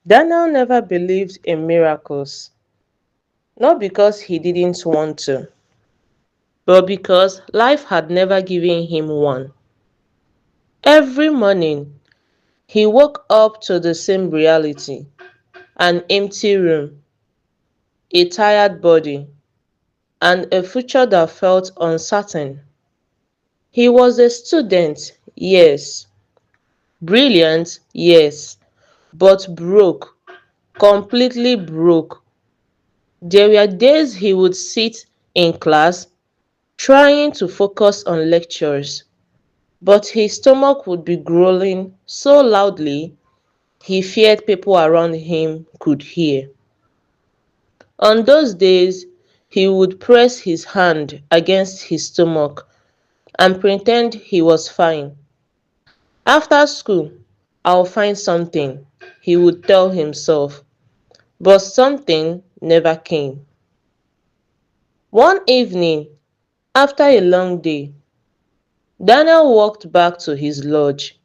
Daniel never believed in miracles, not because he didn't want to, but because life had never given him one. Every morning, he woke up to the same reality: an empty room, a tired body, and a future that felt uncertain. He was a student, yes, brilliant, yes, but broke, completely broke. There were days he would sit in class trying to focus on lectures, but his stomach would be growling so loudly he feared people around him could hear. On those days, he would press his hand against his stomach and pretend he was fine. After school, I'll find something, he would tell himself, but something never came. One evening, after a long day, Daniel walked back to his lodge.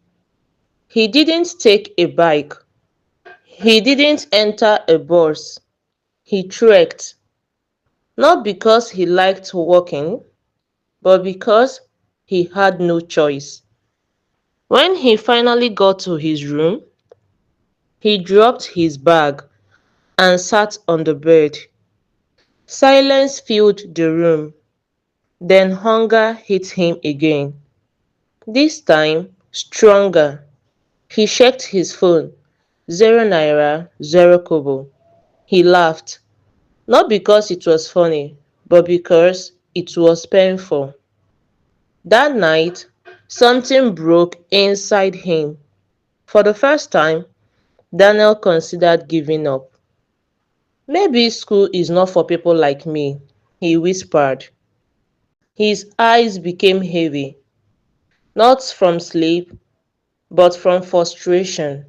He didn't take a bike. He didn't enter a bus. He trekked, not because he liked walking, but because he had no choice. When he finally got to his room, he dropped his bag and sat on the bed. Silence filled the room. Then hunger hit him again. This time, stronger. He checked his phone. 0 naira, 0 kobo. He laughed. Not because it was funny, but because it was painful. That night, something broke inside him. For the first time, Daniel considered giving up. Maybe school is not for people like me, he whispered. His eyes became heavy, not from sleep, but from frustration.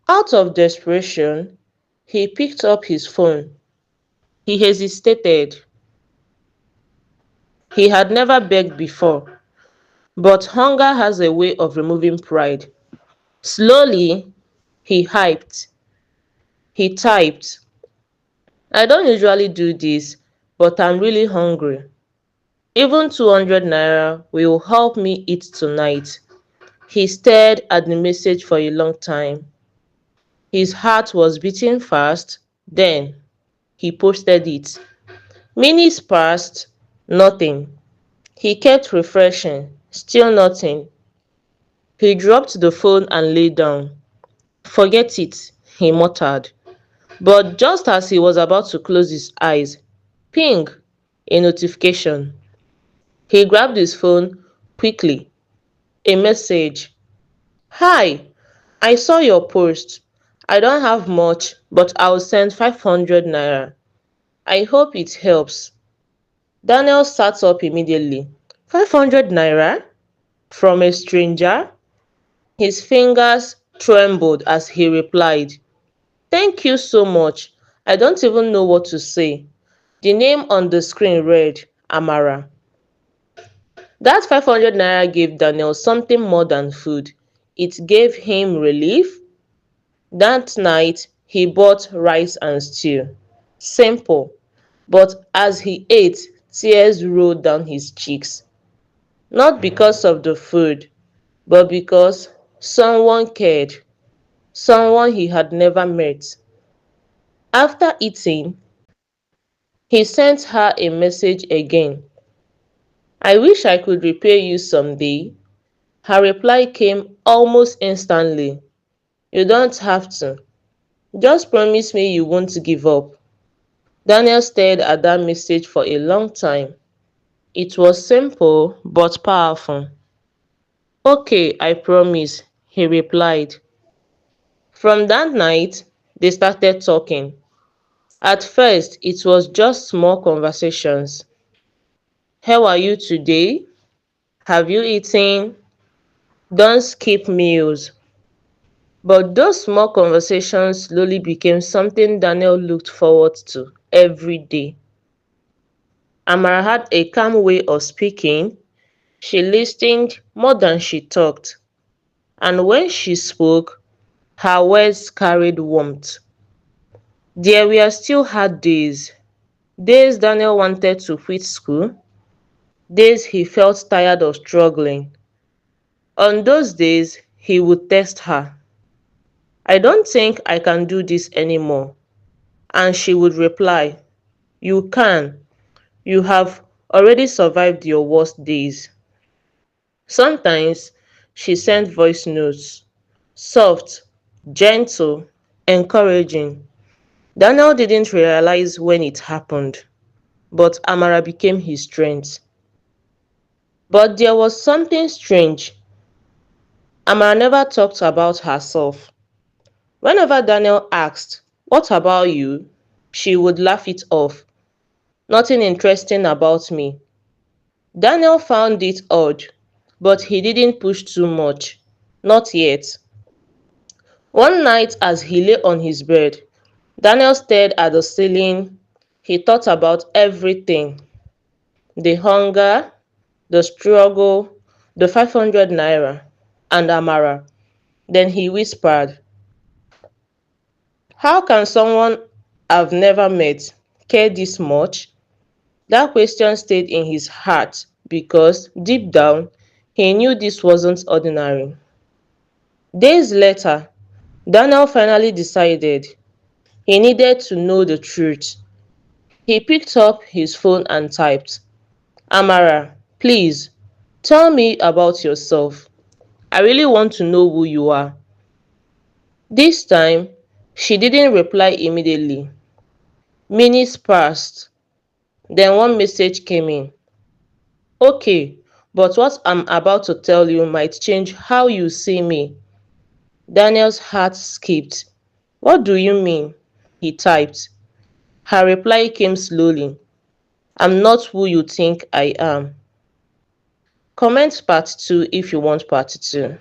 Out of desperation, he picked up his phone. He hesitated. He had never begged before, but hunger has a way of removing pride. Slowly, he hyped. He typed, I don't usually do this, but I'm really hungry. Even 200 naira will help me eat tonight. He stared at the message for a long time. His heart was beating fast. Then he posted it. Minutes passed, nothing. He kept refreshing, still nothing. He dropped the phone and lay down. Forget it, he muttered. But just as he was about to close his eyes, ping, a notification. He grabbed his phone quickly. A message. Hi, I saw your post. I don't have much, but I'll send 500 naira. I hope it helps. Daniel sat up immediately. 500 naira? From a stranger? His fingers trembled as he replied, Thank you so much. I don't even know what to say. The name on the screen read Amara. That 500 naira gave Daniel something more than food. It gave him relief. That night, he bought rice and stew. Simple. But as he ate, tears rolled down his cheeks. Not because of the food, but because someone cared. Someone he had never met. After eating, he sent her a message again. I wish I could repay you someday. Her reply came almost instantly. You don't have to. Just promise me you won't give up. Daniel stared at that message for a long time. It was simple but powerful. Okay, I promise, he replied. From that night, they started talking. At first, it was just small conversations. How are you today? Have you eaten? Don't skip meals. But those small conversations slowly became something Daniel looked forward to every day. Amara had a calm way of speaking. She listened more than she talked. And when she spoke, Her words carried warmth. There were still hard days. Days Daniel wanted to quit school. Days he felt tired of struggling. On those days, he would test her. I don't think I can do this anymore. And she would reply, you can. You have already survived your worst days. Sometimes she sent voice notes, soft, gentle, encouraging. Daniel didn't realize when it happened, but Amara became his strength. But there was something strange. Amara never talked about herself. Whenever Daniel asked, what about you? She would laugh it off. Nothing interesting about me. Daniel found it odd, but he didn't push too much. Not yet. One night as he lay on his bed, Daniel stared at the ceiling. He thought about everything. The hunger, the struggle, the 500 naira, and Amara. Then he whispered, how can someone I've never met care this much? That question stayed in his heart because, deep down, he knew this wasn't ordinary. Days later, Daniel finally decided he needed to know the truth. He picked up his phone and typed, Amara, please, tell me about yourself. I really want to know who you are. This time, she didn't reply immediately. Minutes passed. Then one message came in. Okay, but what I'm about to tell you might change how you see me. Daniel's heart skipped. What do you mean? He typed. Her reply came slowly. I'm not who you think I am. Comment part 2 if you want part 2.